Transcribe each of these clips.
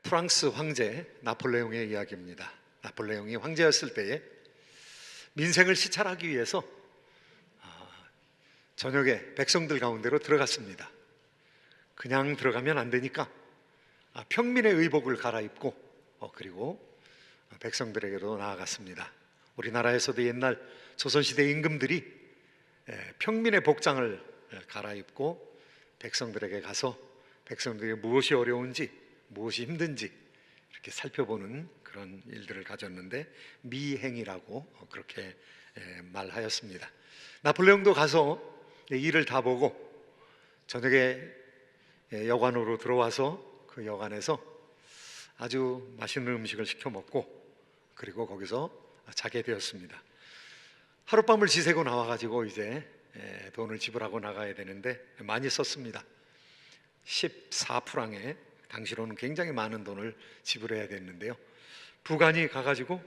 프랑스 황제 나폴레옹의 이야기입니다. 나폴레옹이 황제였을 때에 민생을 시찰하기 위해서 저녁에 백성들 가운데로 들어갔습니다. 그냥 들어가면 안 되니까 평민의 의복을 갈아입고 그리고 백성들에게도 나아갔습니다. 우리나라에서도 옛날 조선시대 임금들이 평민의 복장을 갈아입고 백성들에게 가서 백성들에게 무엇이 어려운지 무엇이 힘든지 이렇게 살펴보는 그런 일들을 가졌는데 미행이라고 그렇게 말하였습니다. 나폴레옹도 가서 일을 다 보고 저녁에 여관으로 들어와서 그 여관에서 아주 맛있는 음식을 시켜 먹고 그리고 거기서 자게 되었습니다. 하룻밤을 지새고 나와가지고 이제 돈을 지불하고 나가야 되는데 많이 썼습니다. 14프랑에 당시로는 굉장히 많은 돈을 지불해야 됐는데요. 부관이 가가지고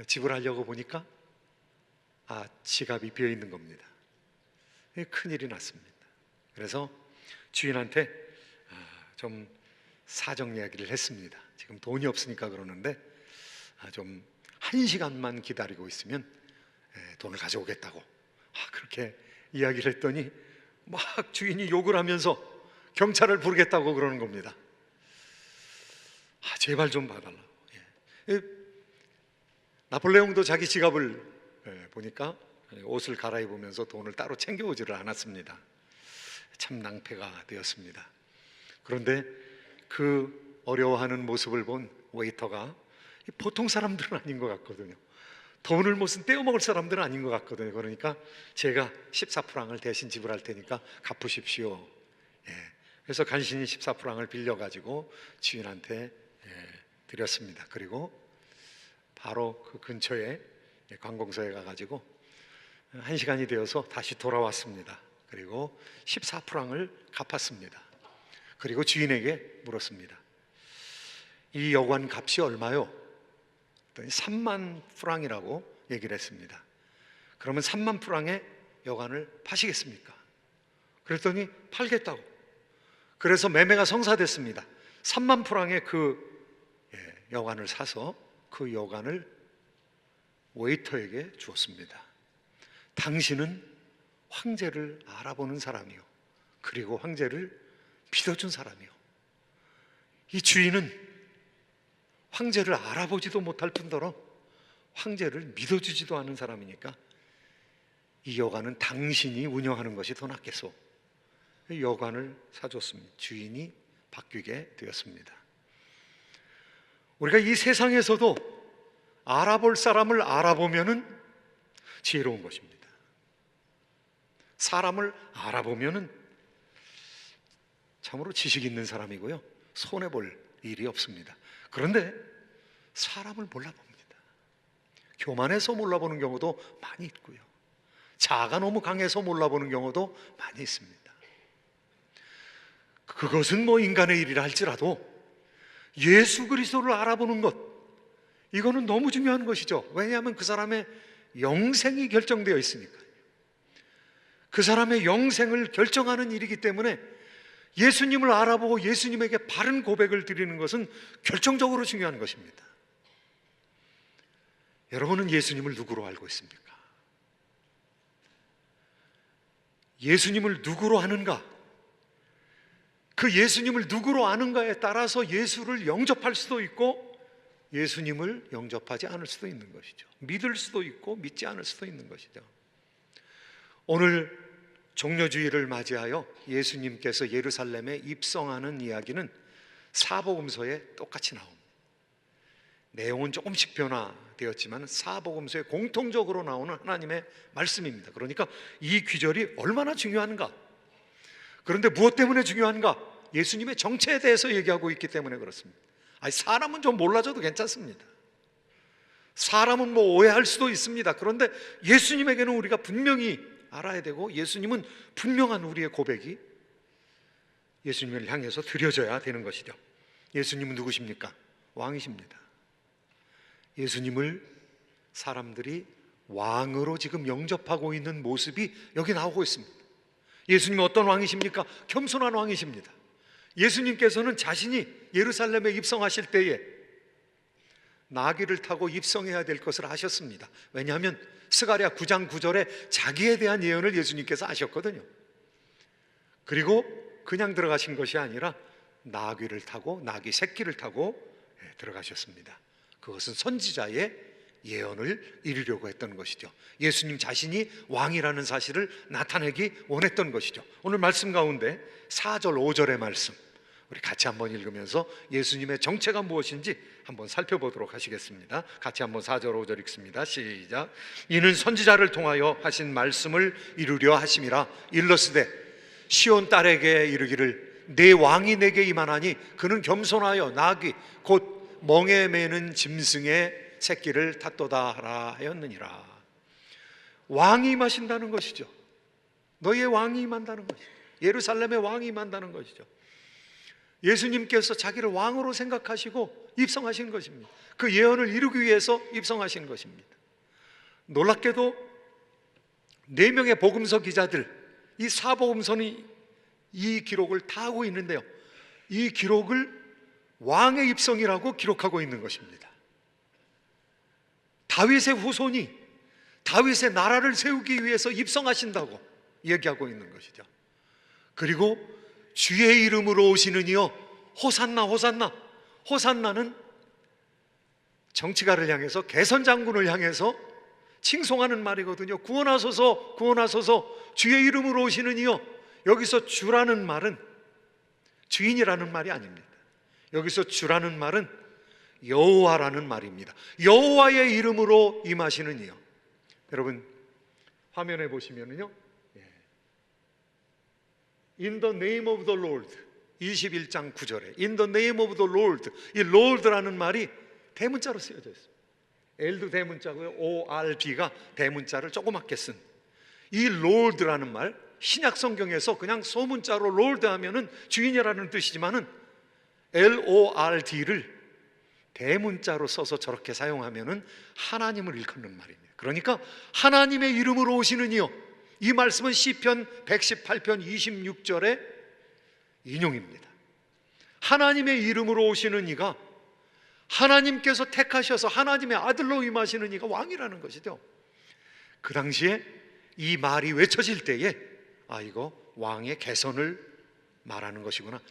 지불하려고 보니까 지갑이 비어 있는 겁니다. 큰일이 났습니다. 그래서 주인한테 좀 사정 이야기를 했습니다. 지금 돈이 없으니까 그러는데 좀 1시간만 기다리고 있으면 돈을 가져오겠다고 그렇게 이야기를 했더니 막 주인이 욕을 하면서 경찰을 부르겠다고 그러는 겁니다. 제발 좀 봐달라고. 나폴레옹도 자기 지갑을 보니까 옷을 갈아입으면서 돈을 따로 챙겨오지를 않았습니다. 참 낭패가 되었습니다. 그런데 그 어려워하는 모습을 본 웨이터가 보통 사람들은 아닌 것 같거든요. 돈을 무슨 떼어먹을 사람들은 아닌 것 같거든요. 그러니까 제가 14프랑을 대신 지불할 테니까 갚으십시오. 그래서 간신히 14프랑을 빌려가지고 주인한테 드렸습니다. 그리고 바로 그 근처에 관공서에 가가지고 1시간이 되어서 다시 돌아왔습니다. 그리고 14프랑을 갚았습니다. 그리고 주인에게 물었습니다. 이 여관 값이 얼마요? 3만 프랑이라고 얘기를 했습니다. 그러면 3만 프랑의 여관을 파시겠습니까? 그랬더니 팔겠다고. 그래서 매매가 성사됐습니다. 3만 프랑의 그 여관을 사서 그 여관을 웨이터에게 주었습니다. 당신은 황제를 알아보는 사람이요, 그리고 황제를 믿어준 사람이요. 이 주인은 황제를 알아보지도 못할 뿐더러 황제를 믿어주지도 않은 사람이니까 이 여관은 당신이 운영하는 것이 더 낫겠소. 여관을 사줬습니다. 주인이 바뀌게 되었습니다. 우리가 이 세상에서도 알아볼 사람을 알아보면은 지혜로운 것입니다. 사람을 알아보면은 참으로 지식 있는 사람이고요, 손해볼 일이 없습니다. 그런데 사람을 몰라봅니다. 교만해서 몰라보는 경우도 많이 있고요, 자아가 너무 강해서 몰라보는 경우도 많이 있습니다. 그것은 인간의 일이라 할지라도 예수 그리스도를 알아보는 것, 이거는 너무 중요한 것이죠. 왜냐하면 그 사람의 영생이 결정되어 있으니까요. 그 사람의 영생을 결정하는 일이기 때문에 예수님을 알아보고 예수님에게 바른 고백을 드리는 것은 결정적으로 중요한 것입니다. 여러분은 예수님을 누구로 알고 있습니까? 예수님을 누구로 아는가? 그 예수님을 누구로 아는가에 따라서 예수를 영접할 수도 있고 예수님을 영접하지 않을 수도 있는 것이죠. 믿을 수도 있고 믿지 않을 수도 있는 것이죠. 오늘 종려주일을 맞이하여 예수님께서 예루살렘에 입성하는 이야기는 사복음서에 똑같이 나옵니다. 내용은 조금씩 변화되었지만 사복음서에 공통적으로 나오는 하나님의 말씀입니다. 그러니까 이 귀절이 얼마나 중요한가? 그런데 무엇 때문에 중요한가? 예수님의 정체에 대해서 얘기하고 있기 때문에 그렇습니다. 사람은 좀 몰라줘도 괜찮습니다. 사람은 오해할 수도 있습니다. 그런데 예수님에게는 우리가 분명히 알아야 되고, 예수님은 분명한 우리의 고백이 예수님을 향해서 드려져야 되는 것이죠. 예수님은 누구십니까? 왕이십니다. 예수님을 사람들이 왕으로 지금 영접하고 있는 모습이 여기 나오고 있습니다. 예수님은 어떤 왕이십니까? 겸손한 왕이십니다. 예수님께서는 자신이 예루살렘에 입성하실 때에 나귀를 타고 입성해야 될 것을 아셨습니다. 왜냐하면 스가랴 9장 9절에 자기에 대한 예언을 예수님께서 하셨거든요. 그리고 그냥 들어가신 것이 아니라 나귀를 타고, 나귀 새끼를 타고 들어가셨습니다. 그것은 선지자의 예언을 이루려고 했던 것이죠. 예수님 자신이 왕이라는 사실을 나타내기 원했던 것이죠. 오늘 말씀 가운데 4절 5절의 말씀 우리 같이 한번 읽으면서 예수님의 정체가 무엇인지 한번 살펴보도록 하시겠습니다. 같이 한번 4절 5절 읽습니다. 시작. 이는 선지자를 통하여 하신 말씀을 이루려 하심이라. 일러스되 시온 딸에게 이르기를 내 왕이 내게 임하나니 그는 겸손하여 나귀 곧 멍에 매는 짐승의 새끼를 탔도다 하라 하였느니라. 왕이 임하신다는 것이죠. 너희의 왕이 임한다는 것이죠. 예루살렘의 왕이 임한다는 것이죠. 예수님께서 자기를 왕으로 생각하시고 입성하신 것입니다. 그 예언을 이루기 위해서 입성하신 것입니다. 놀랍게도 4명의 복음서 기자들, 이 사복음서는 이 기록을 다 하고 있는데요, 이 기록을 왕의 입성이라고 기록하고 있는 것입니다. 다윗의 후손이 다윗의 나라를 세우기 위해서 입성하신다고 얘기하고 있는 것이죠. 그리고 주의 이름으로 오시는 이여 호산나 호산나. 호산나는 정치가를 향해서, 개선장군을 향해서 칭송하는 말이거든요. 구원하소서 구원하소서 주의 이름으로 오시는 이여. 여기서 주라는 말은 주인이라는 말이 아닙니다. 여기서 주라는 말은 여호와라는 말입니다. 여호와의 이름으로 임하시는 이여. 여러분 화면에 보시면은요, In the name of the Lord 21장 9절에 In the name of the Lord, 이 Lord라는 말이 대문자로 쓰여져 있습니다. L도 대문자고요, ORD가 대문자를 조그맣게 쓴 이 Lord라는 말, 신약 성경에서 그냥 소문자로 Lord 하면은 주인이라는 뜻이지만은 LORD를 대문자로 써서 저렇게 사용하면은 하나님을 일컫는 말입니다. 그러니까 하나님의 이름으로 오시는 이여, 이 말씀은 시편 118편 26절의 인용입니다. 하나님의 이름으로 오시는 이가, 하나님께서 택하셔서 하나님의 아들로 임하시는 이가 왕이라는 것이죠. 그 당시에 이 말이 외쳐질 때에 이거 왕의 개선을 말하는 것이구나,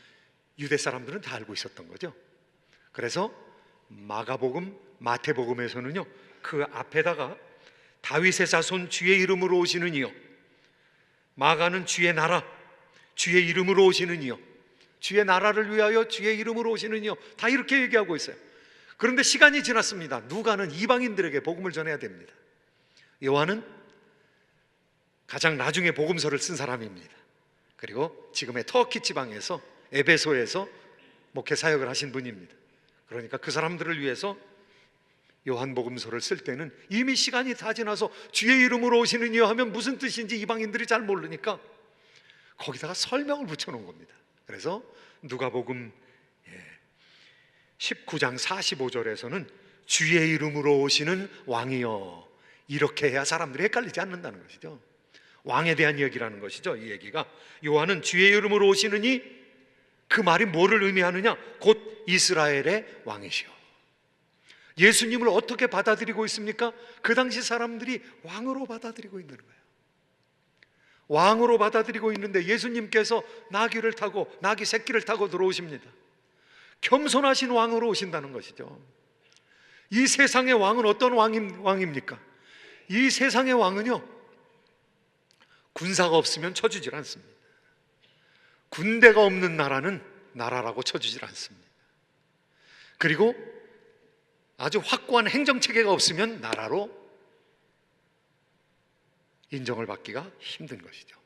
유대 사람들은 다 알고 있었던 거죠. 그래서 마가복음, 마태복음에서는요, 그 앞에다가 다윗의 자손 주의 이름으로 오시는 이여, 마가는 주의 나라, 주의 이름으로 오시는 이여, 주의 나라를 위하여 주의 이름으로 오시는 이여, 다 이렇게 얘기하고 있어요. 그런데 시간이 지났습니다. 누가는 이방인들에게 복음을 전해야 됩니다. 요한은 가장 나중에 복음서를 쓴 사람입니다. 그리고 지금의 터키 지방에서, 에베소에서 목회 사역을 하신 분입니다. 그러니까 그 사람들을 위해서 요한복음서를 쓸 때는 이미 시간이 다 지나서 주의 이름으로 오시는 이여 하면 무슨 뜻인지 이방인들이 잘 모르니까 거기다가 설명을 붙여놓은 겁니다. 그래서 누가복음 19장 45절에서는 주의 이름으로 오시는 왕이여, 이렇게 해야 사람들이 헷갈리지 않는다는 것이죠. 왕에 대한 이야기라는 것이죠. 이 얘기가 요한은 주의 이름으로 오시느니 그 말이 뭐를 의미하느냐, 곧 이스라엘의 왕이시여. 예수님을 어떻게 받아들이고 있습니까? 그 당시 사람들이 왕으로 받아들이고 있는 거예요. 왕으로 받아들이고 있는데 예수님께서 나귀를 타고, 나귀 새끼를 타고 들어오십니다. 겸손하신 왕으로 오신다는 것이죠. 이 세상의 왕은 어떤 왕입니까? 이 세상의 왕은요, 군사가 없으면 쳐주질 않습니다. 군대가 없는 나라는 나라라고 쳐주질 않습니다. 그리고 아주 확고한 행정체계가 없으면 나라로 인정을 받기가 힘든 것이죠.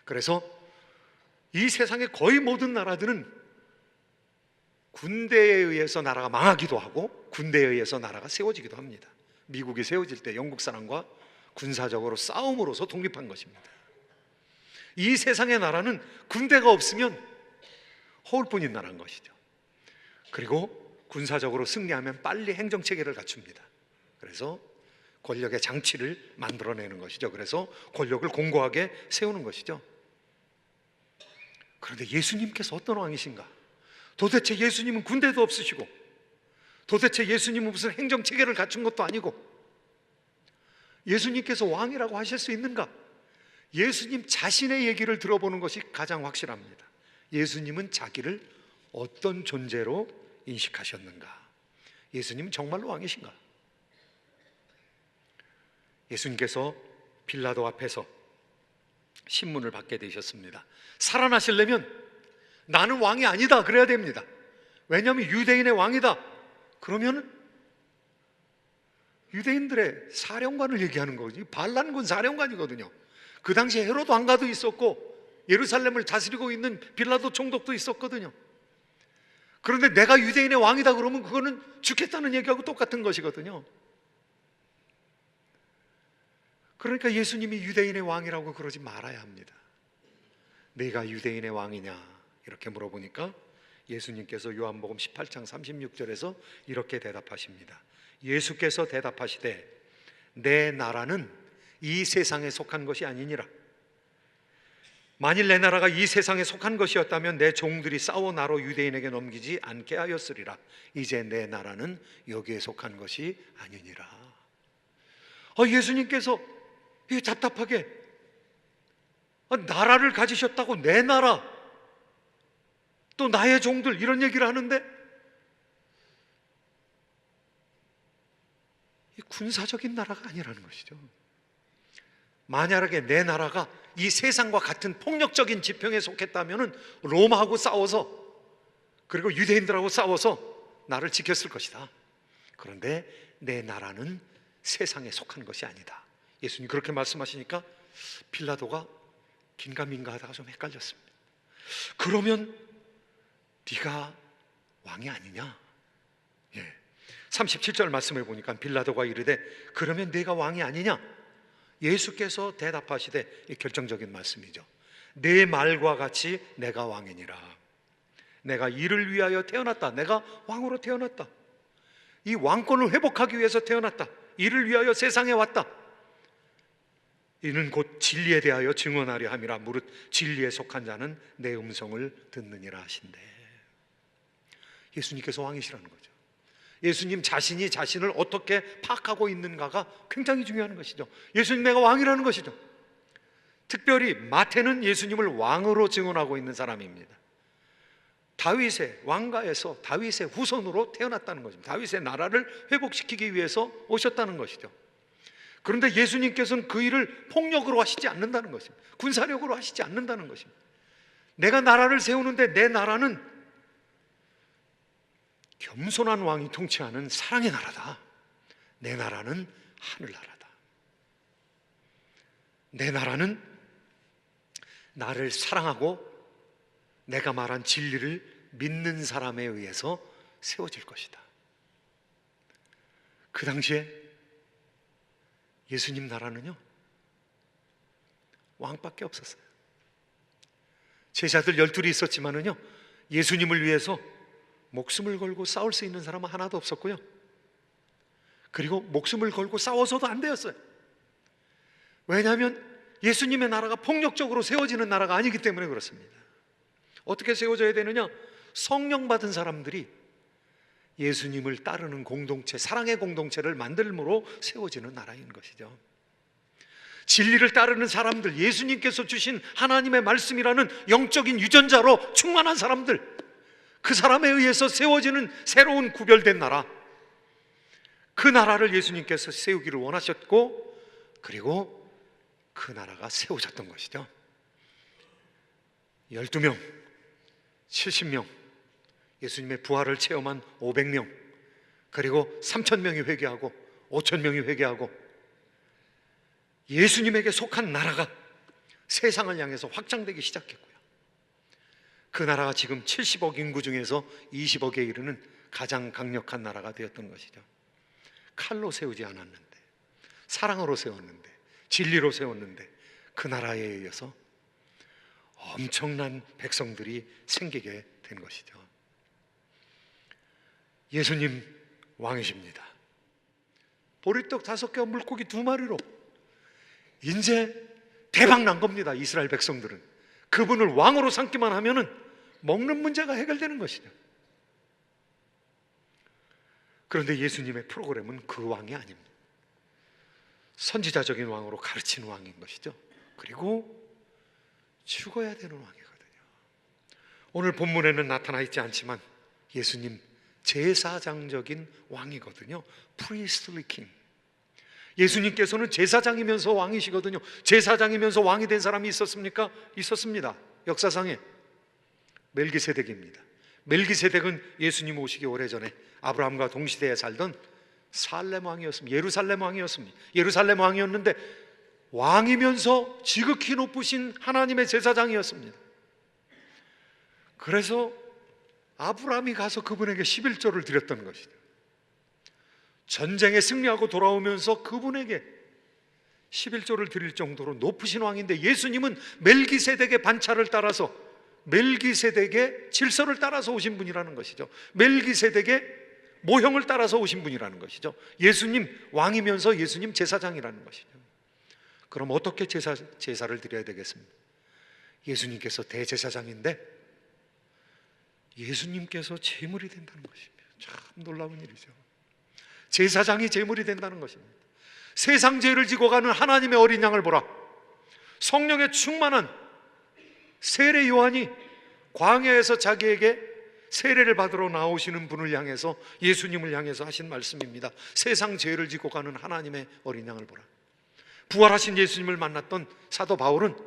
그래서 이 세상의 거의 모든 나라들은 군대에 의해서 나라가 망하기도 하고 군대에 의해서 나라가 세워지기도 합니다. 미국이 세워질 때 영국 사람과 군사적으로 싸움으로서 독립한 것입니다. 이 세상의 나라는 군대가 없으면 허울뿐인 나라인 것이죠. 그리고 군사적으로 승리하면 빨리 행정체계를 갖춥니다. 그래서 권력의 장치를 만들어내는 것이죠. 그래서 권력을 공고하게 세우는 것이죠. 그런데 예수님께서 어떤 왕이신가? 도대체 예수님은 군대도 없으시고, 도대체 예수님은 무슨 행정체계를 갖춘 것도 아니고, 예수님께서 왕이라고 하실 수 있는가? 예수님 자신의 얘기를 들어보는 것이 가장 확실합니다. 예수님은 자기를 어떤 존재로 인식하셨는가? 예수님은 정말로 왕이신가? 예수님께서 빌라도 앞에서 신문을 받게 되셨습니다. 살아나시려면 나는 왕이 아니다 그래야 됩니다. 왜냐하면 유대인의 왕이다. 그러면 유대인들의 사령관을 얘기하는 거지. 반란군 사령관이거든요. 그 당시에 헤로도 왕가도 있었고 예루살렘을 다스리고 있는 빌라도 총독도 있었거든요. 그런데 내가 유대인의 왕이다 그러면 그거는 죽겠다는 얘기하고 똑같은 것이거든요. 그러니까 예수님이 유대인의 왕이라고 그러지 말아야 합니다. 내가 유대인의 왕이냐 이렇게 물어보니까 예수님께서 요한복음 18장 36절에서 이렇게 대답하십니다. 예수께서 대답하시되 내 나라는 이 세상에 속한 것이 아니니라. 만일 내 나라가 이 세상에 속한 것이었다면 내 종들이 싸워 나로 유대인에게 넘기지 않게 하였으리라. 이제 내 나라는 여기에 속한 것이 아니니라. 예수님께서 답답하게 나라를 가지셨다고 내 나라 또 나의 종들 이런 얘기를 하는데 군사적인 나라가 아니라는 것이죠. 만약에 내 나라가 이 세상과 같은 폭력적인 지평에 속했다면 로마하고 싸워서 그리고 유대인들하고 싸워서 나를 지켰을 것이다. 그런데 내 나라는 세상에 속한 것이 아니다. 예수님 그렇게 말씀하시니까 빌라도가 긴가민가 하다가 좀 헷갈렸습니다. 그러면 네가 왕이 아니냐? 37절 말씀해 보니까 빌라도가 이르되 그러면 네가 왕이 아니냐? 예수께서 대답하시되 결정적인 말씀이죠. 내 말과 같이 내가 왕이니라. 내가 이를 위하여 태어났다. 내가 왕으로 태어났다. 이 왕권을 회복하기 위해서 태어났다. 이를 위하여 세상에 왔다. 이는 곧 진리에 대하여 증언하려 함이라. 무릇 진리에 속한 자는 내 음성을 듣느니라 하신대. 예수님께서 왕이시라는 거죠. 예수님 자신이 자신을 어떻게 파악하고 있는가가 굉장히 중요한 것이죠. 예수님 내가 왕이라는 것이죠. 특별히 마태는 예수님을 왕으로 증언하고 있는 사람입니다. 다윗의 왕가에서 다윗의 후손으로 태어났다는 것입니다. 다윗의 나라를 회복시키기 위해서 오셨다는 것이죠. 그런데 예수님께서는 그 일을 폭력으로 하시지 않는다는 것입니다. 군사력으로 하시지 않는다는 것입니다. 내가 나라를 세우는데 내 나라는 겸손한 왕이 통치하는 사랑의 나라다. 내 나라는 하늘나라다. 내 나라는 나를 사랑하고 내가 말한 진리를 믿는 사람에 의해서 세워질 것이다. 그 당시에 예수님 나라는요 왕밖에 없었어요. 제자들 12이 있었지만은요 예수님을 위해서 목숨을 걸고 싸울 수 있는 사람은 하나도 없었고요. 그리고 목숨을 걸고 싸워서도 안 되었어요. 왜냐하면 예수님의 나라가 폭력적으로 세워지는 나라가 아니기 때문에 그렇습니다. 어떻게 세워져야 되느냐? 성령 받은 사람들이 예수님을 따르는 공동체, 사랑의 공동체를 만들므로 세워지는 나라인 것이죠. 진리를 따르는 사람들, 예수님께서 주신 하나님의 말씀이라는 영적인 유전자로 충만한 사람들, 그 사람에 의해서 세워지는 새로운 구별된 나라, 그 나라를 예수님께서 세우기를 원하셨고 그리고 그 나라가 세워졌던 것이죠. 12명, 70명, 예수님의 부활을 체험한 500명, 그리고 3,000명이 회개하고 5,000명이 회개하고 예수님에게 속한 나라가 세상을 향해서 확장되기 시작했고요. 그 나라가 지금 70억 인구 중에서 20억에 이르는 가장 강력한 나라가 되었던 것이죠. 칼로 세우지 않았는데, 사랑으로 세웠는데, 진리로 세웠는데 그 나라에 의해서 엄청난 백성들이 생기게 된 것이죠. 예수님 왕이십니다. 보리떡 5개와 물고기 2마리로 이제 대박 난 겁니다. 이스라엘 백성들은. 그분을 왕으로 삼기만 하면은 먹는 문제가 해결되는 것이죠. 그런데 예수님의 프로그램은 그 왕이 아닙니다. 선지자적인 왕으로 가르치는 왕인 것이죠. 그리고 죽어야 되는 왕이거든요. 오늘 본문에는 나타나 있지 않지만 예수님 제사장적인 왕이거든요. Priestly King. 예수님께서는 제사장이면서 왕이시거든요. 제사장이면서 왕이 된 사람이 있었습니까? 있었습니다. 역사상에 멜기세덱입니다. 멜기세덱은 예수님 오시기 오래전에 아브라함과 동시대에 살던 살렘 왕이었습니다. 예루살렘 왕이었습니다. 예루살렘 왕이었는데 왕이면서 지극히 높으신 하나님의 제사장이었습니다. 그래서 아브라함이 가서 그분에게 11조를 드렸던 것이죠. 전쟁에 승리하고 돌아오면서 그분에게 11조를 드릴 정도로 높으신 왕인데, 예수님은 멜기세덱의 반차를 따라서, 멜기세덱의 질서를 따라서 오신 분이라는 것이죠. 멜기세덱의 모형을 따라서 오신 분이라는 것이죠. 예수님 왕이면서 예수님 제사장이라는 것이죠. 그럼 어떻게 제사를 드려야 되겠습니까? 예수님께서 대제사장인데 예수님께서 제물이 된다는 것입니다. 참 놀라운 일이죠. 제사장이 제물이 된다는 것입니다. 세상 죄를 지고 가는 하나님의 어린 양을 보라. 성령의 충만한 세례 요한이 광야에서 자기에게 세례를 받으러 나오시는 분을 향해서, 예수님을 향해서 하신 말씀입니다. 세상 죄를 지고 가는 하나님의 어린 양을 보라. 부활하신 예수님을 만났던 사도 바울은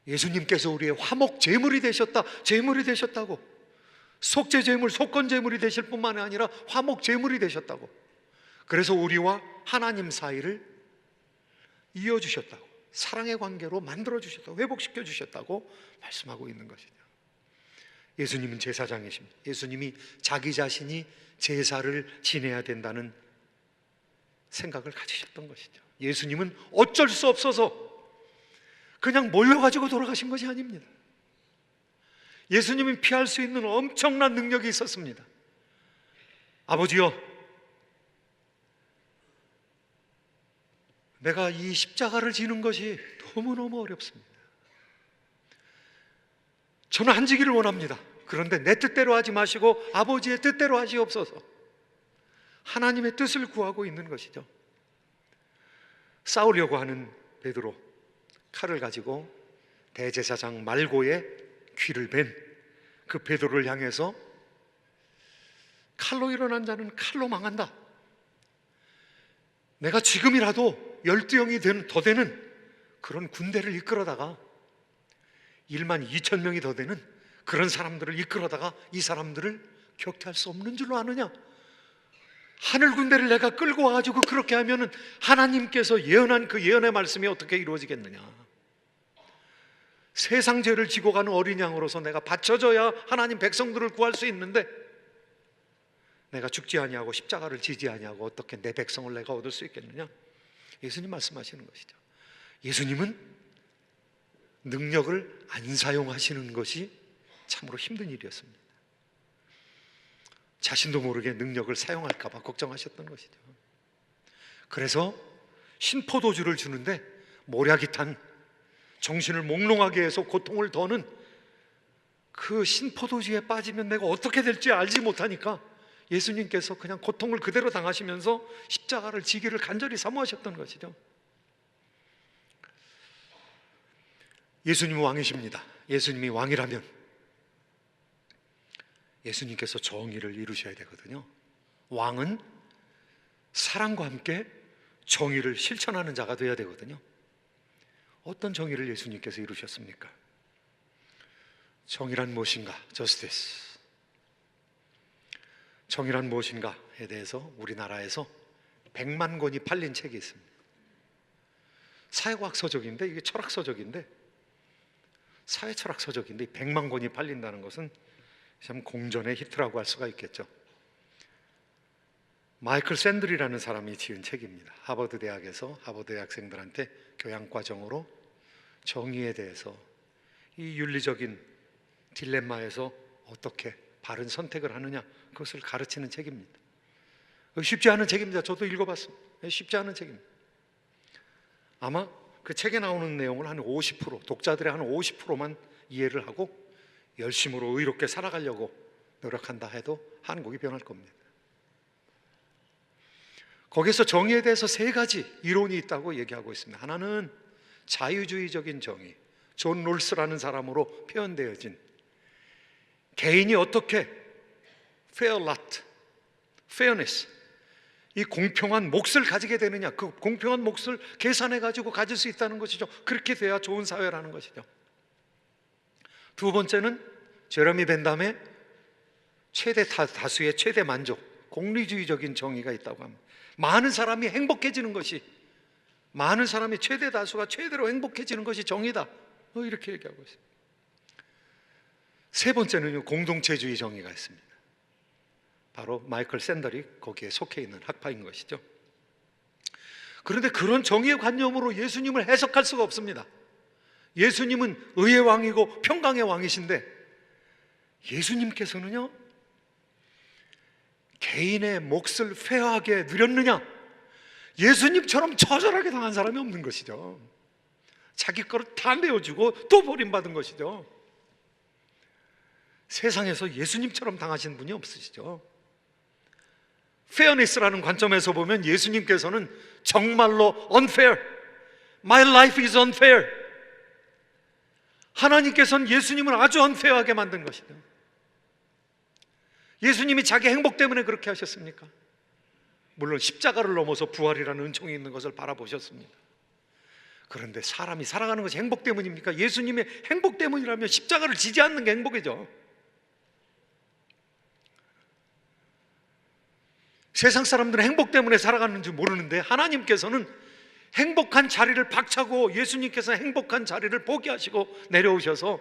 예수님께서 우리의 화목 제물이 되셨다, 제물이 되셨다고, 속죄 제물, 속건 제물이 되실 뿐만 아니라 화목 제물이 되셨다고, 그래서 우리와 하나님 사이를 이어주셨다고, 사랑의 관계로 만들어주셨다고, 회복시켜 주셨다고 말씀하고 있는 것이죠. 예수님은 제사장이십니다. 예수님이 자기 자신이 제사를 지내야 된다는 생각을 가지셨던 것이죠. 예수님은 어쩔 수 없어서 그냥 몰려가지고 돌아가신 것이 아닙니다. 예수님은 피할 수 있는 엄청난 능력이 있었습니다. 아버지여, 내가 이 십자가를 지는 것이 너무너무 어렵습니다. 저는 안 지기를 원합니다. 그런데 내 뜻대로 하지 마시고 아버지의 뜻대로 하시옵소서. 하나님의 뜻을 구하고 있는 것이죠. 싸우려고 하는 베드로, 칼을 가지고 대제사장 말고의 귀를 벤 그 베드로를 향해서 칼로 일어난 자는 칼로 망한다. 내가 지금이라도 12영이 더 되는 그런 군대를 이끌어다가 1만 2천 명이 더 되는 그런 사람들을 이끌어다가 이 사람들을 격퇴할 수 없는 줄로 아느냐? 하늘 군대를 내가 끌고 와가지고 그렇게 하면은 하나님께서 예언한 그 예언의 말씀이 어떻게 이루어지겠느냐? 세상 죄를 지고 가는 어린 양으로서 내가 바쳐져야 하나님 백성들을 구할 수 있는데, 내가 죽지 아니하고 십자가를 지지 아니하고 어떻게 내 백성을 내가 얻을 수 있겠느냐? 예수님 말씀하시는 것이죠. 예수님은 능력을 안 사용하시는 것이 참으로 힘든 일이었습니다. 자신도 모르게 능력을 사용할까 봐 걱정하셨던 것이죠. 그래서 신포도주를 주는데 모략이 탄, 정신을 몽롱하게 해서 고통을 더는 그 신포도주에 빠지면 내가 어떻게 될지 알지 못하니까 예수님께서 그냥 고통을 그대로 당하시면서 십자가를 지기를 간절히 사모하셨던 것이죠. 예수님이 왕이십니다. 예수님이 왕이라면 예수님께서 정의를 이루셔야 되거든요. 왕은 사랑과 함께 정의를 실천하는 자가 되어야 되거든요. 어떤 정의를 예수님께서 이루셨습니까? 정의란 무엇인가? Justice. 정의란 무엇인가에 대해서 우리나라에서 100만 권이 팔린 책이 있습니다. 사회과학 서적인데, 이게 철학 서적인데, 사회 철학 서적인데 100만 권이 팔린다는 것은 참 공전의 히트라고 할 수가 있겠죠. 마이클 샌들이라는 사람이 지은 책입니다. 하버드 대학에서 하버드 대학생들한테 교양과정으로 정의에 대해서, 이 윤리적인 딜레마에서 어떻게 바른 선택을 하느냐, 그것을 가르치는 책입니다. 쉽지 않은 책입니다. 저도 읽어봤습니다. 쉽지 않은 책입니다. 아마 그 책에 나오는 내용을 한 50%, 독자들의 한 50%만 이해를 하고 열심으로 의롭게 살아가려고 노력한다 해도 한국이 변할 겁니다. 거기서 정의에 대해서 세 가지 이론이 있다고 얘기하고 있습니다. 하나는 자유주의적인 정의, 존 롤스라는 사람으로 표현되어진 개인이 어떻게 fair lot, fairness, 이 공평한 몫을 가지게 되느냐, 그 공평한 몫을 계산해 가지고 가질 수 있다는 것이죠. 그렇게 돼야 좋은 사회라는 것이죠. 두 번째는 제러미 벤담의 최대 다수의 최대 만족, 공리주의적인 정의가 있다고 합니다. 많은 사람이 행복해지는 것이, 많은 사람이 최대 다수가 최대로 행복해지는 것이 정의다, 이렇게 얘기하고 있습니다. 세 번째는 공동체주의 정의가 있습니다. 바로 마이클 샌델이 거기에 속해 있는 학파인 것이죠. 그런데 그런 정의의 관념으로 예수님을 해석할 수가 없습니다. 예수님은 의의 왕이고 평강의 왕이신데 예수님께서는요, 개인의 몫을 페어하게 누렸느냐? 예수님처럼 처절하게 당한 사람이 없는 것이죠. 자기 거를 다 내어주고 또 버림받은 것이죠. 세상에서 예수님처럼 당하신 분이 없으시죠. 페어니스라는 관점에서 보면 예수님께서는 정말로 unfair, my life is unfair, 하나님께서는 예수님을 아주 unfair하게 만든 것이다. 예수님이 자기 행복 때문에 그렇게 하셨습니까? 물론 십자가를 넘어서 부활이라는 은총이 있는 것을 바라보셨습니다. 그런데 사람이 살아가는 것이 행복 때문입니까? 예수님의 행복 때문이라면 십자가를 지지 않는 게 행복이죠. 세상 사람들은 행복 때문에 살아가는 줄 모르는데 하나님께서는 행복한 자리를 박차고 예수님께서는 행복한 자리를 포기하시고 내려오셔서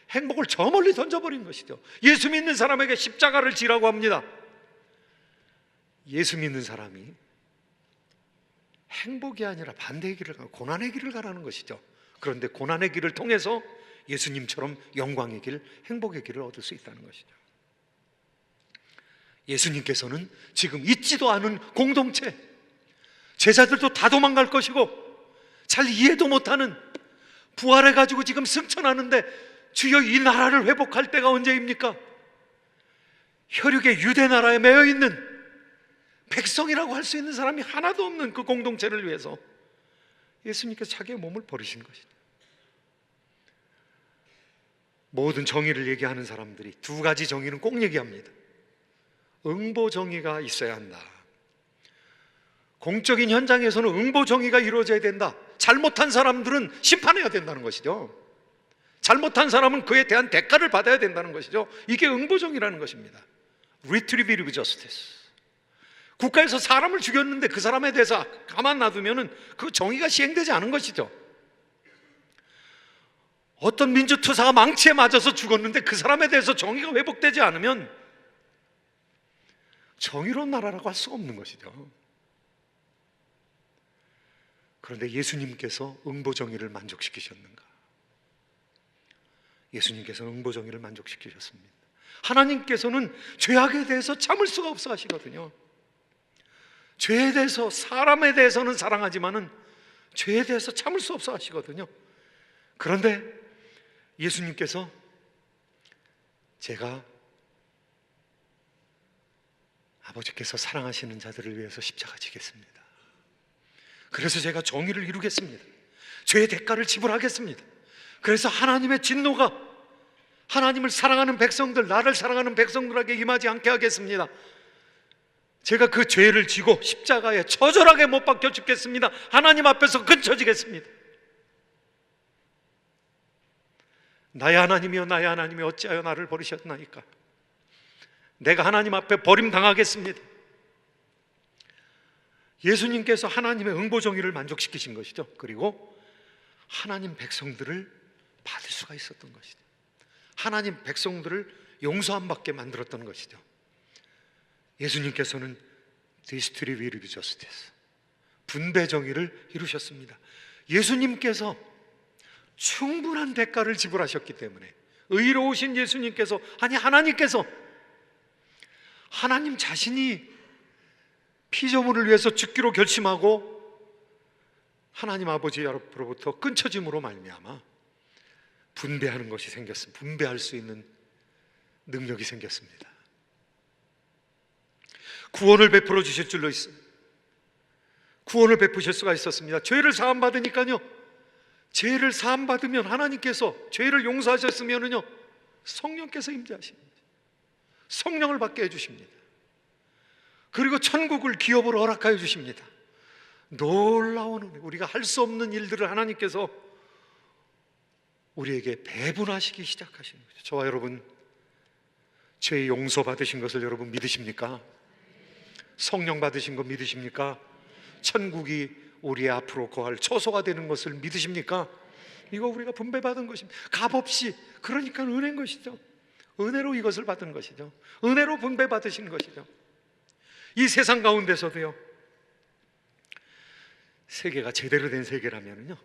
행복을 저 멀리 던져버린 것이죠. 예수 믿는 사람에게 십자가를 지라고 합니다. 예수 믿는 사람이 행복이 아니라 반대의 길을 가고 고난의 길을 가라는 것이죠. 그런데 고난의 길을 통해서 예수님처럼 영광의 길, 행복의 길을 얻을 수 있다는 것이죠. 예수님께서는 지금 있지도 않은 공동체, 제자들도 다 도망갈 것이고 잘 이해도 못하는, 부활해가지고 지금 승천하는데 주여 이 나라를 회복할 때가 언제입니까? 혈육의 유대 나라에 매여 있는 백성이라고 할 수 있는 사람이 하나도 없는 그 공동체를 위해서 예수님께서 자기의 몸을 버리신 것이죠. 모든 정의를 얘기하는 사람들이 두 가지 정의는 꼭 얘기합니다. 응보 정의가 있어야 한다. 공적인 현장에서는 응보 정의가 이루어져야 된다. 잘못한 사람들은 심판해야 된다는 것이죠. 잘못한 사람은 그에 대한 대가를 받아야 된다는 것이죠. 이게 응보 정의라는 것입니다. Retributive justice. 국가에서 사람을 죽였는데 그 사람에 대해서 가만 놔두면 그 정의가 시행되지 않은 것이죠. 어떤 민주투사가 망치에 맞아서 죽었는데 그 사람에 대해서 정의가 회복되지 않으면 정의로운 나라라고 할 수가 없는 것이죠. 그런데 예수님께서 응보 정의를 만족시키셨는가? 예수님께서는 응보 정의를 만족시키셨습니다. 하나님께서는 죄악에 대해서 참을 수가 없어 하시거든요. 죄에 대해서, 사람에 대해서는 사랑하지만은 죄에 대해서 참을 수 없어 하시거든요. 그런데 예수님께서 제가 아버지께서 사랑하시는 자들을 위해서 십자가 지겠습니다. 그래서 제가 정의를 이루겠습니다. 죄의 대가를 지불하겠습니다. 그래서 하나님의 진노가 하나님을 사랑하는 백성들, 나를 사랑하는 백성들에게 임하지 않게 하겠습니다. 제가 그 죄를 지고 십자가에 처절하게 못 박혀 죽겠습니다. 하나님 앞에서 근처지겠습니다. 나의 하나님이여, 나의 하나님이 어찌하여 나를 버리셨나이까? 내가 하나님 앞에 버림당하겠습니다. 예수님께서 하나님의 응보 정의를 만족시키신 것이죠. 그리고 하나님 백성들을 받을 수가 있었던 것이죠. 하나님 백성들을 용서함 받게 만들었던 것이죠. 예수님께서는 Distributive Justice, 분배 정의를 이루셨습니다. 예수님께서 충분한 대가를 지불하셨기 때문에, 의로우신 예수님께서, 아니 하나님께서, 하나님 자신이 피조물을 위해서 죽기로 결심하고 하나님 아버지 앞으로부터 끊쳐짐으로 말미암아 분배하는 것이 생겼습니다. 분배할 수 있는 능력이 생겼습니다. 구원을 베풀어 주실 줄로 있습니다. 구원을 베푸실 수가 있었습니다. 죄를 사함 받으니까요, 죄를 사함 받으면 하나님께서 죄를 용서하셨으면은요, 성령께서 임재하십니다. 성령을 받게 해주십니다. 그리고 천국을 기업으로 허락하여 주십니다. 놀라운 은혜, 우리가 할 수 없는 일들을 하나님께서 우리에게 배분하시기 시작하시는 거죠. 저와 여러분, 죄 용서 받으신 것을 여러분 믿으십니까? 성령 받으신 거 믿으십니까? 천국이 우리 앞으로 거할 처소가 되는 것을 믿으십니까? 이거 우리가 분배받은 것입니다. 값없이, 그러니까 은혜인 것이죠. 은혜로 이것을 받은 것이죠. 은혜로 분배받으신 것이죠. 이 세상 가운데서도요, 세계가 제대로 된 세계라면요,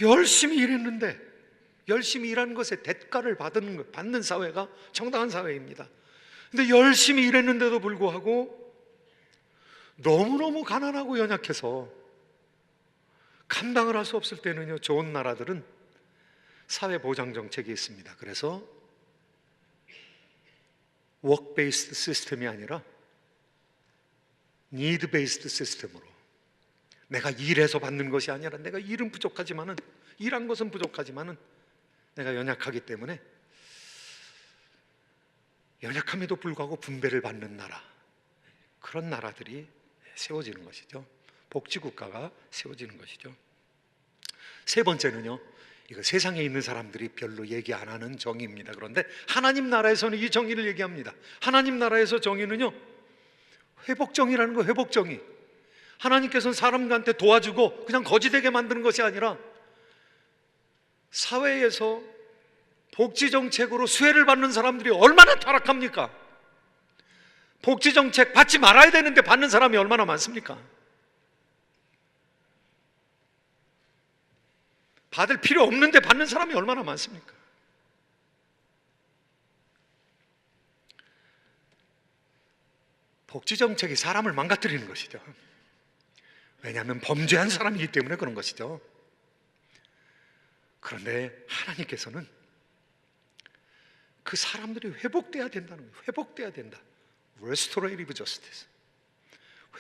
열심히 일했는데 열심히 일하는 것에 대가를 받는 사회가 정당한 사회입니다. 근데 열심히 일했는데도 불구하고 너무너무 가난하고 연약해서 감당을 할 수 없을 때는요, 좋은 나라들은 사회보장 정책이 있습니다. 그래서 work based 시스템이 아니라 need based 시스템으로, 내가 일해서 받는 것이 아니라, 내가 일은 부족하지만은, 일한 것은 부족하지만은 내가 연약하기 때문에 연약함에도 불구하고 분배를 받는 나라, 그런 나라들이 세워지는 것이죠. 복지국가가 세워지는 것이죠. 세 번째는요, 이거 세상에 있는 사람들이 별로 얘기 안 하는 정의입니다. 그런데 하나님 나라에서는 이 정의를 얘기합니다. 하나님 나라에서 정의는요, 회복정의라는 거예요. 회복정의. 하나님께서는 사람한테 도와주고 그냥 거지되게 만드는 것이 아니라 사회에서 복지정책으로 수혜를 받는 사람들이 얼마나 타락합니까? 복지정책 받지 말아야 되는데 받는 사람이 얼마나 많습니까? 받을 필요 없는데 받는 사람이 얼마나 많습니까? 복지정책이 사람을 망가뜨리는 것이죠. 왜냐하면 범죄한 사람이기 때문에 그런 것이죠. 그런데 하나님께서는 그 사람들이 회복돼야 된다는 거예요. 회복돼야 된다. Restorative justice.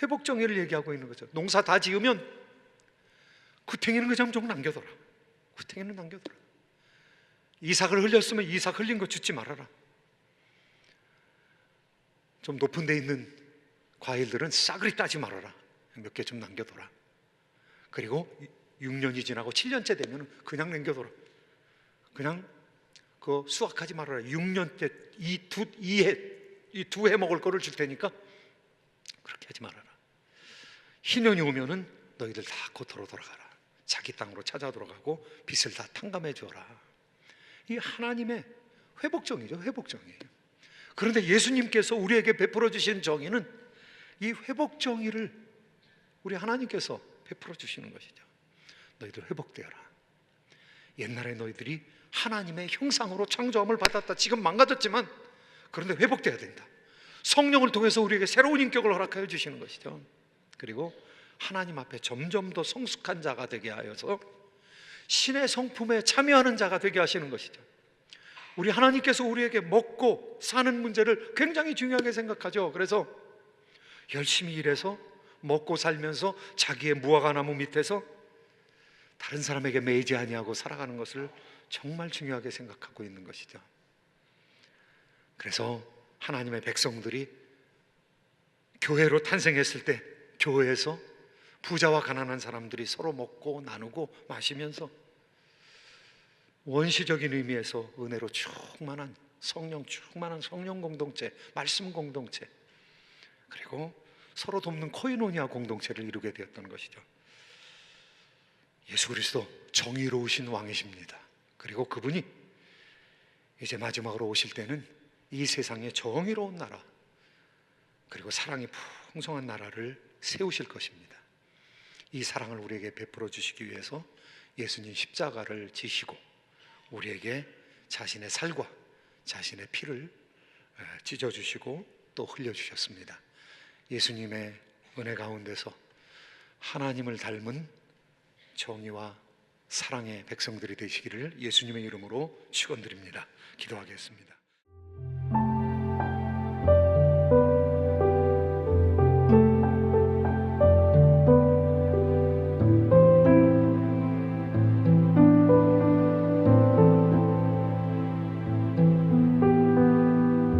회복 정의를 얘기하고 있는 거죠. 농사 다 지으면 구탱이는 그냥 좀 남겨둬라. 구탱이는 남겨둬라. 이삭을 흘렸으면 이삭 흘린 거 줍지 말아라. 좀 높은 데 있는 과일들은 싸그리 따지 말아라. 몇 개 좀 남겨둬라. 그리고 6년이 지나고 7년째 되면 그냥 남겨둬라. 그냥 그 수확하지 말아라. 6년 때 이 두 해 먹을 거를 줄 테니까 그렇게 하지 말아라. 희년이 오면은 너희들 다 고토로 돌아가라. 자기 땅으로 찾아 들어가고 빚을 다 탕감해 주어라. 이 하나님의 회복정의죠. 회복정의. 그런데 예수님께서 우리에게 베풀어 주신 정의는 이 회복정의를 우리 하나님께서 베풀어 주시는 것이죠. 너희들 회복되어라. 옛날에 너희들이 하나님의 형상으로 창조함을 받았다. 지금 망가졌지만 그런데 회복돼야 된다. 성령을 통해서 우리에게 새로운 인격을 허락하여 주시는 것이죠. 그리고 하나님 앞에 점점 더 성숙한 자가 되게 하여서 신의 성품에 참여하는 자가 되게 하시는 것이죠. 우리 하나님께서 우리에게 먹고 사는 문제를 굉장히 중요하게 생각하죠. 그래서 열심히 일해서 먹고 살면서 자기의 무화과나무 밑에서 다른 사람에게 매이지 아니하고 살아가는 것을 정말 중요하게 생각하고 있는 것이죠. 그래서 하나님의 백성들이 교회로 탄생했을 때 교회에서 부자와 가난한 사람들이 서로 먹고 나누고 마시면서 원시적인 의미에서 은혜로 충만한 성령 공동체, 말씀 공동체, 그리고 서로 돕는 코이노니아 공동체를 이루게 되었던 것이죠. 예수 그리스도 정의로우신 왕이십니다. 그리고 그분이 이제 마지막으로 오실 때는 이 세상의 정의로운 나라, 그리고 사랑이 풍성한 나라를 세우실 것입니다. 이 사랑을 우리에게 베풀어 주시기 위해서 예수님 십자가를 지시고 우리에게 자신의 살과 자신의 피를 찢어주시고 또 흘려주셨습니다. 예수님의 은혜 가운데서 하나님을 닮은 정의와 사랑의 백성들이 되시기를 예수님의 이름으로 축원드립니다. 기도하겠습니다.